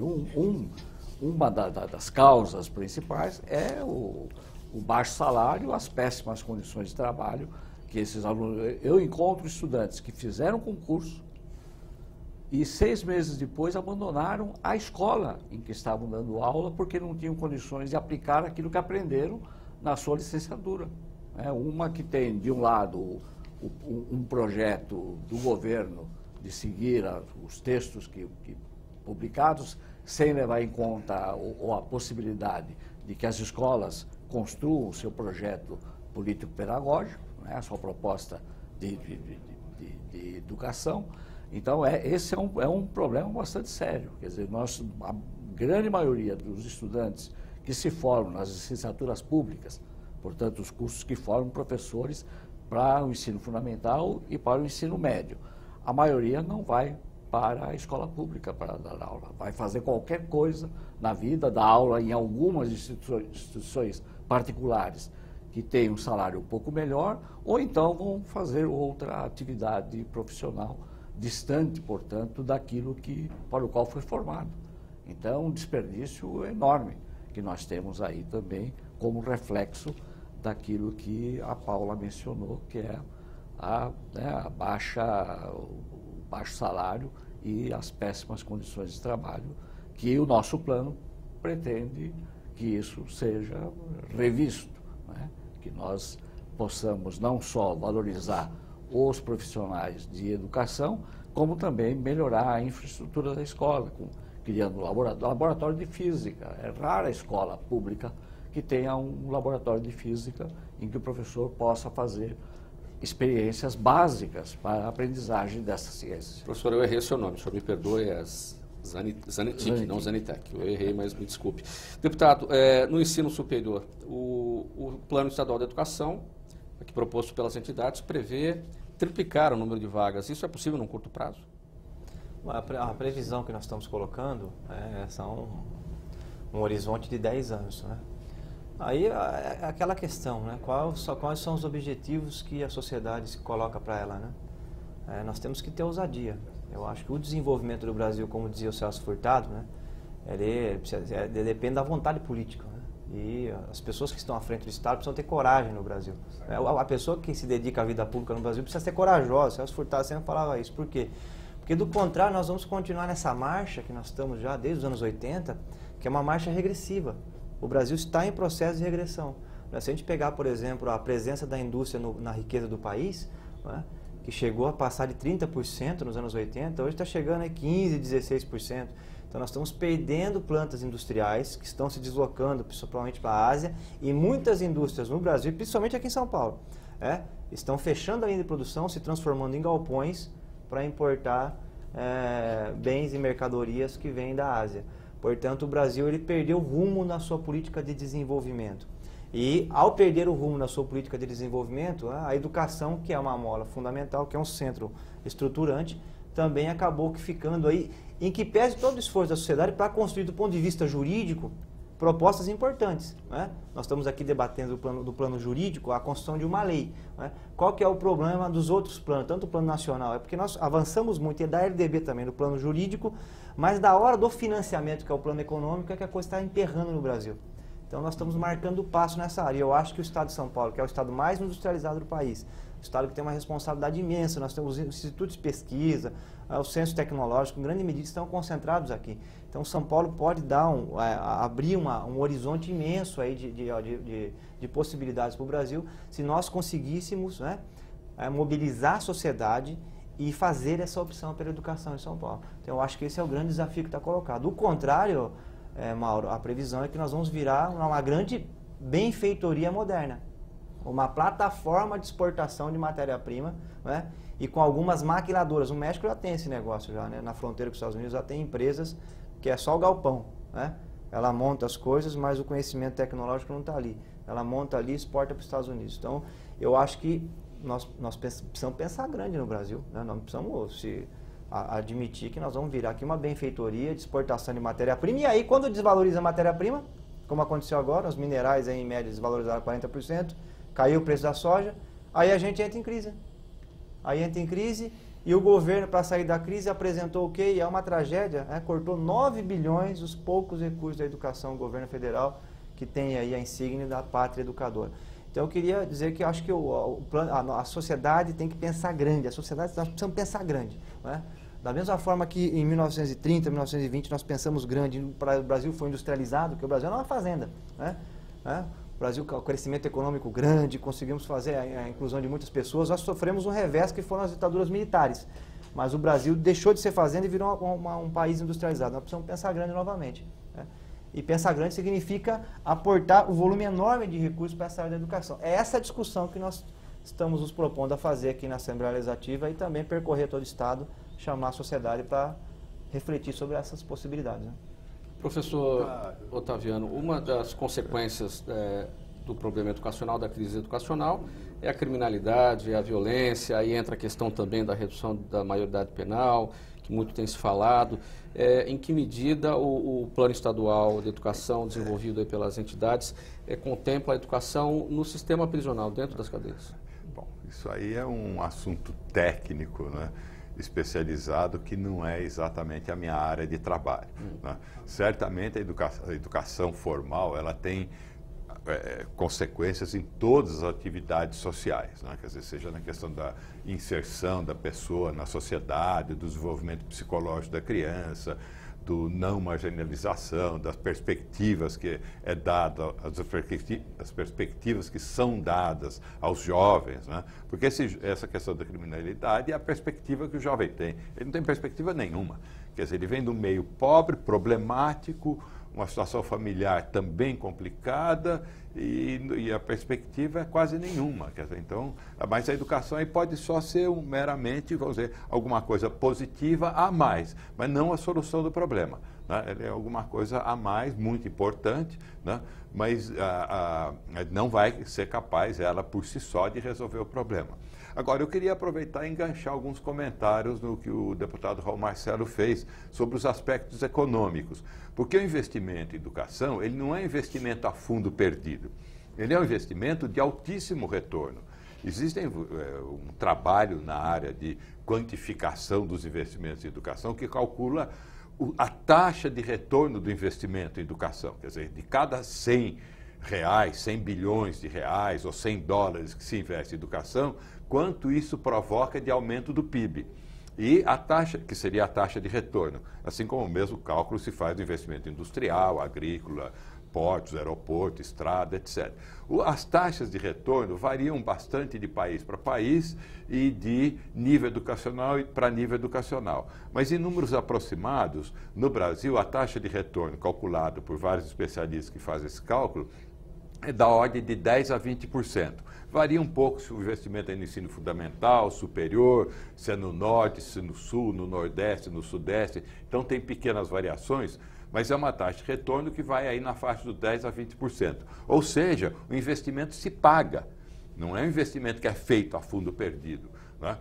Uma das causas principais é o baixo salário, as péssimas condições de trabalho que esses alunos... Eu encontro estudantes que fizeram concurso e 6 meses depois abandonaram a escola em que estavam dando aula porque não tinham condições de aplicar aquilo que aprenderam na sua licenciatura. Uma que tem, de um lado, um projeto do governo de seguir os textos publicados, sem levar em conta ou a possibilidade de que as escolas construam o seu projeto político-pedagógico, a sua proposta de educação. Então, esse é um problema bastante sério. Quer dizer, a grande maioria dos estudantes que se formam nas licenciaturas públicas, portanto, os cursos que formam professores para o ensino fundamental e para o ensino médio, a maioria não vai para a escola pública para dar aula. Vai fazer qualquer coisa na vida, dar aula em algumas instituições particulares que têm um salário um pouco melhor, ou então vão fazer outra atividade profissional distante, portanto, daquilo para o qual foi formado. Então, um desperdício enorme que nós temos aí também como reflexo daquilo que a Paula mencionou, que é o baixo salário e as péssimas condições de trabalho, que o nosso plano pretende que isso seja revisto, que nós possamos não só valorizar os profissionais de educação, como também melhorar a infraestrutura da escola, criando laboratório de física. É rara a escola pública que tenha um laboratório de física em que o professor possa fazer experiências básicas para a aprendizagem dessas ciências. Professor, eu errei o seu nome, o senhor me perdoe, é Zanetic, não Zanitec. Eu errei, mas me desculpe. Deputado, no ensino superior, o Plano Estadual de Educação, aqui proposto pelas entidades, prevê triplicar o número de vagas. Isso é possível num curto prazo? A previsão que nós estamos colocando são um horizonte de 10 anos, Aí é aquela questão, quais são os objetivos que a sociedade se coloca para ela, nós temos que ter ousadia. Eu acho que o desenvolvimento do Brasil, como dizia o Celso Furtado, ele depende da vontade política. E as pessoas que estão à frente do Estado precisam ter coragem no Brasil. A pessoa que se dedica à vida pública no Brasil precisa ser corajosa. O Celso Furtado sempre falava isso. Por quê? Porque do contrário nós vamos continuar nessa marcha que nós estamos já desde os anos 80, que é uma marcha regressiva. O Brasil está em processo de regressão. Se a gente pegar, por exemplo, a presença da indústria na riqueza do país, que chegou a passar de 30% nos anos 80, hoje está chegando a 15%, 16%. Então nós estamos perdendo plantas industriais que estão se deslocando principalmente para a Ásia, e muitas indústrias no Brasil, principalmente aqui em São Paulo, estão fechando a linha de produção, se transformando em galpões para importar bens e mercadorias que vêm da Ásia. Portanto, o Brasil ele perdeu o rumo na sua política de desenvolvimento. E, ao perder o rumo na sua política de desenvolvimento, a educação, que é uma mola fundamental, que é um centro estruturante, também acabou ficando aí, em que pese todo o esforço da sociedade para construir, do ponto de vista jurídico, propostas importantes. Nós estamos aqui debatendo do plano jurídico, a construção de uma lei. Qual que é o problema dos outros planos, tanto o plano nacional? É porque nós avançamos muito, e da LDB também, no plano jurídico, mas da hora do financiamento, que é o plano econômico, é que a coisa está emperrando no Brasil. Então nós estamos marcando o passo nessa área. Eu acho que o estado de São Paulo, que é o estado mais industrializado do país, o estado que tem uma responsabilidade imensa, nós temos os institutos de pesquisa, o censo tecnológico, em grande medida estão concentrados aqui. Então São Paulo pode dar abrir um horizonte imenso aí de possibilidades para o Brasil, se nós conseguíssemos, né, mobilizar a sociedade e fazer essa opção pela educação em São Paulo. Então eu acho que esse é o grande desafio que está colocado. O contrário, Mauro, a previsão é que nós vamos virar uma grande benfeitoria moderna, uma plataforma de exportação de matéria-prima, né? E com algumas maquiladoras. O México já tem esse negócio já, né? Na fronteira com os Estados Unidos já tem empresas que é só o galpão, né? Ela monta as coisas, mas o conhecimento tecnológico não está ali. Ela monta ali e exporta para os Estados Unidos. Então, eu acho que nós precisamos pensar grande no Brasil, né? Nós precisamos admitir que nós vamos virar aqui uma benfeitoria de exportação de matéria-prima. E aí, quando desvaloriza a matéria-prima, como aconteceu agora, os minerais aí, em média desvalorizaram 40%, caiu o preço da soja, aí a gente entra em crise. Aí entra em crise e o governo, para sair da crise, apresentou o quê? E é uma tragédia, né? Cortou 9 bilhões os poucos recursos da educação, o governo federal, que tem aí a insígnia da pátria educadora. Então eu queria dizer que eu acho que a sociedade tem que pensar grande, nós precisamos pensar grande, né? Da mesma forma que em 1930, 1920 nós pensamos grande, o Brasil foi industrializado, porque o Brasil era uma fazenda, né? O Brasil, o crescimento econômico grande, conseguimos fazer a inclusão de muitas pessoas, nós sofremos um revés que foram as ditaduras militares. Mas o Brasil deixou de ser fazenda e virou um país industrializado. Nós precisamos pensar grande novamente, né? E pensar grande significa aportar o volume enorme de recursos para essa área da educação. É essa discussão que nós estamos nos propondo a fazer aqui na Assembleia Legislativa e também percorrer todo o Estado, chamar a sociedade para refletir sobre essas possibilidades, né? Professor Otaviano, uma das consequências do problema educacional, da crise educacional, é a criminalidade, a violência, aí entra a questão também da redução da maioridade penal, que muito tem se falado. Em que medida o Plano Estadual de Educação, desenvolvido aí pelas entidades, contempla a educação no sistema prisional, dentro das cadeias? Bom, isso aí é um assunto técnico, né? Especializado, que não é exatamente a minha área de trabalho, né? Certamente a educação formal ela tem consequências em todas as atividades sociais, né? Quer dizer, seja na questão da inserção da pessoa na sociedade, do desenvolvimento psicológico da criança, do não marginalização, das perspectivas que é dada, as perspectivas que são dadas aos jovens, né? Porque essa questão da criminalidade é a perspectiva que o jovem tem. Ele não tem perspectiva nenhuma. Quer dizer, ele vem de um meio pobre, problemático, uma situação familiar também complicada e a perspectiva é quase nenhuma. Quer dizer, então, mas a educação aí pode só ser meramente, vamos dizer, alguma coisa positiva a mais, mas não a solução do problema, né? É alguma coisa a mais, muito importante, né? Mas não vai ser capaz, ela por si só, de resolver o problema. Agora, eu queria aproveitar e enganchar alguns comentários no que o deputado Raul Marcelo fez sobre os aspectos econômicos. Porque o investimento em educação, ele não é investimento a fundo perdido. Ele é um investimento de altíssimo retorno. Existe um trabalho na área de quantificação dos investimentos em educação que calcula a taxa de retorno do investimento em educação. Quer dizer, de cada 100 reais, 100 bilhões de reais ou 100 dólares que se investe em educação, quanto isso provoca de aumento do PIB. E a taxa, que seria a taxa de retorno, assim como o mesmo cálculo se faz do investimento industrial, agrícola, portos, aeroporto, estrada, etc. As taxas de retorno variam bastante de país para país e de nível educacional para nível educacional. Mas em números aproximados, no Brasil, a taxa de retorno calculada por vários especialistas que fazem esse cálculo é da ordem de 10% a 20%. Varia um pouco se o investimento é no ensino fundamental, superior, se é no norte, se é no sul, no nordeste, no sudeste. Então tem pequenas variações, mas é uma taxa de retorno que vai aí na faixa do 10% a 20%. Ou seja, o investimento se paga, não é um investimento que é feito a fundo perdido, né?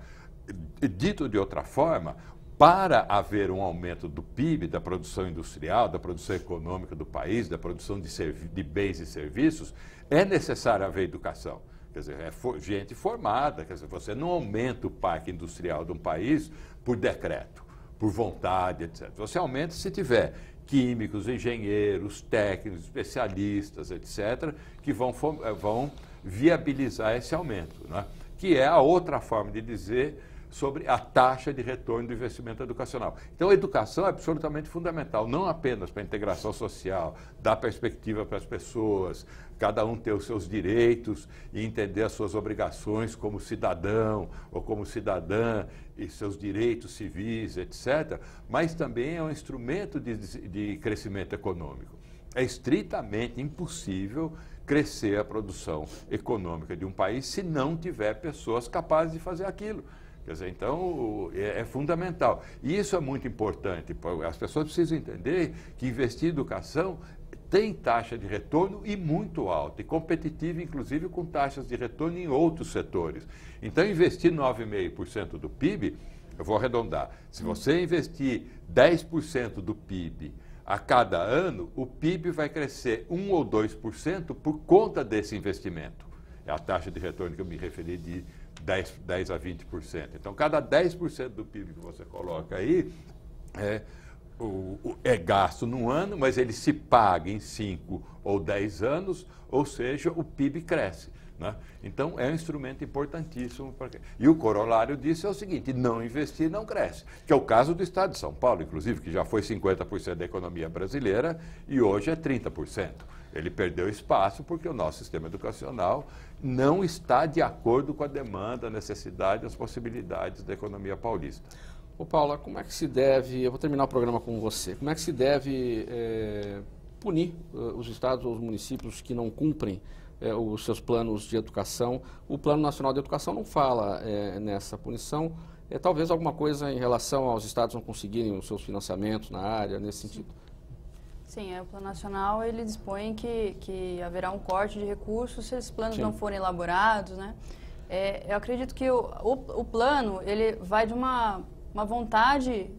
Dito de outra forma, para haver um aumento do PIB, da produção industrial, da produção econômica do país, da produção de bens e serviços, é necessário haver educação. Quer dizer, é gente formada. Quer dizer, você não aumenta o parque industrial de um país por decreto, por vontade, etc. Você aumenta se tiver químicos, engenheiros, técnicos, especialistas, etc., que vão viabilizar esse aumento, né? Que é a outra forma de dizer sobre a taxa de retorno do investimento educacional. Então, a educação é absolutamente fundamental, não apenas para a integração social, dar perspectiva para as pessoas, cada um ter os seus direitos e entender as suas obrigações como cidadão ou como cidadã e seus direitos civis, etc., mas também é um instrumento de crescimento econômico. É estritamente impossível crescer a produção econômica de um país se não tiver pessoas capazes de fazer aquilo. Quer dizer, então, é fundamental. E isso é muito importante. As pessoas precisam entender que investir em educação tem taxa de retorno e muito alta, e competitiva, inclusive, com taxas de retorno em outros setores. Então, investir 9,5% do PIB, eu vou arredondar, se você investir 10% do PIB a cada ano, o PIB vai crescer 1 ou 2% por conta desse investimento. É a taxa de retorno que eu me referi de 10 a 20%. Então, cada 10% do PIB que você coloca aí é gasto num ano, mas ele se paga em 5 ou 10 anos, ou seja, o PIB cresce, né? Então, é um instrumento importantíssimo. E o corolário disso é o seguinte: não investir não cresce, que é o caso do Estado de São Paulo, inclusive, que já foi 50% da economia brasileira e hoje é 30%. Ele perdeu espaço porque o nosso sistema educacional não está de acordo com a demanda, a necessidade, as possibilidades da economia paulista. Ô Paula, como é que se deve, eu vou terminar o programa com você, como é que se deve punir os estados ou os municípios que não cumprem os seus planos de educação? O Plano Nacional de Educação não fala nessa punição, talvez alguma coisa em relação aos estados não conseguirem os seus financiamentos na área, nesse sentido? Sim, o Plano Nacional ele dispõe que haverá um corte de recursos se esses planos não forem elaborados, né? Eu acredito que o plano ele vai de uma vontade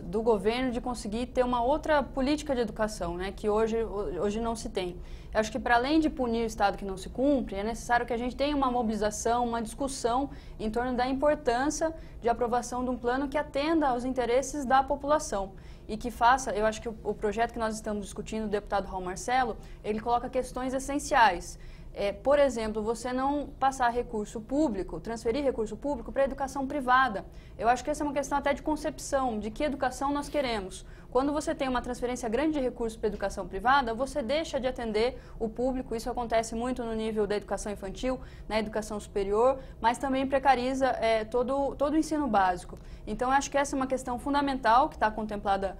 do governo de conseguir ter uma outra política de educação, né, que hoje não se tem. Eu acho que para além de punir o Estado que não se cumpre, é necessário que a gente tenha uma mobilização, uma discussão em torno da importância de aprovação de um plano que atenda aos interesses da população e que faça, eu acho que o projeto que nós estamos discutindo, o deputado Raul Marcelo, ele coloca questões essenciais. Por exemplo, você não passar recurso público, transferir recurso público para a educação privada. Eu acho que essa é uma questão até de concepção, de que educação nós queremos. Quando você tem uma transferência grande de recursos para a educação privada, você deixa de atender o público. Isso acontece muito no nível da educação infantil, na educação superior, mas também precariza todo o ensino básico. Então, eu acho que essa é uma questão fundamental que está contemplada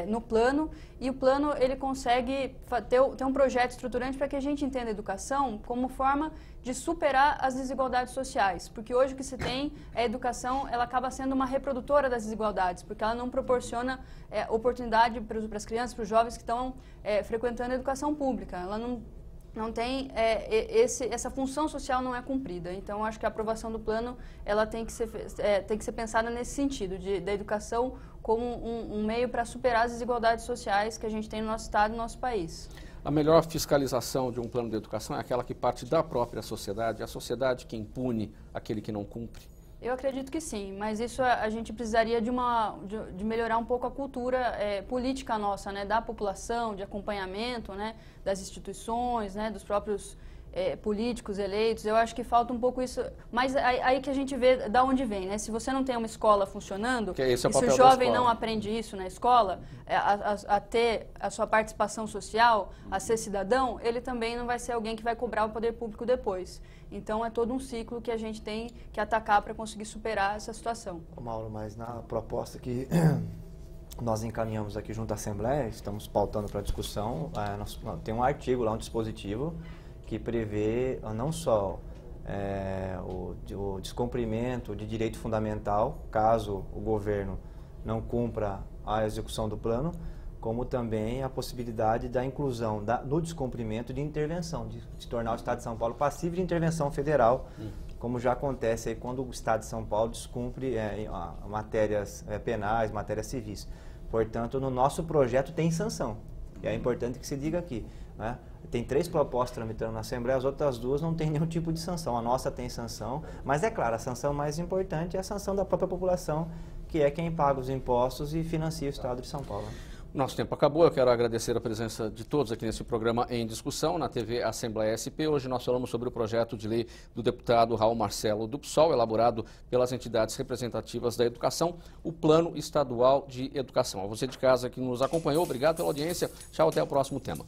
no plano, e o plano ele consegue ter um projeto estruturante para que a gente entenda a educação como forma de superar as desigualdades sociais, porque hoje o que se tem é a educação, ela acaba sendo uma reprodutora das desigualdades, porque ela não proporciona oportunidade para as crianças, para os jovens que estão frequentando a educação pública, ela não tem, essa função social não é cumprida. Então, acho que a aprovação do plano ela tem que ser pensada nesse sentido, da educação como um meio para superar as desigualdades sociais que a gente tem no nosso estado e no nosso país. A melhor fiscalização de um plano de educação é aquela que parte da própria sociedade, a sociedade quem pune aquele que não cumpre? Eu acredito que sim, mas isso a gente precisaria de melhorar um pouco a cultura política nossa, né, da população, de acompanhamento, né, das instituições, né, dos próprios políticos eleitos. Eu acho que falta um pouco isso, mas aí que a gente vê da onde vem, né? Se você não tem uma escola funcionando, e se o jovem não aprende isso na escola, a ter a sua participação social, a ser cidadão, ele também não vai ser alguém que vai cobrar o poder público depois. Então, é todo um ciclo que a gente tem que atacar para conseguir superar essa situação. Mauro, mas na proposta que nós encaminhamos aqui junto à Assembleia, estamos pautando para discussão, tem um artigo lá, um dispositivo, que prevê não só o descumprimento de direito fundamental, caso o governo não cumpra a execução do plano, como também a possibilidade da inclusão no descumprimento de intervenção, de se tornar o Estado de São Paulo passivo de intervenção federal, como já acontece aí quando o Estado de São Paulo descumpre matérias penais, matérias civis. Portanto, no nosso projeto tem sanção, e é importante que se diga aqui, né? Tem 3 propostas tramitando na Assembleia, as outras 2 não tem nenhum tipo de sanção. A nossa tem sanção, mas é claro, a sanção mais importante é a sanção da própria população, que é quem paga os impostos e financia o Estado de São Paulo. Nosso tempo acabou. Eu quero agradecer a presença de todos aqui nesse programa em discussão na TV Assembleia SP. Hoje nós falamos sobre o projeto de lei do deputado Raul Marcelo do PSOL, elaborado pelas entidades representativas da educação, o Plano Estadual de Educação. A você de casa que nos acompanhou, obrigado pela audiência. Tchau, até o próximo tema.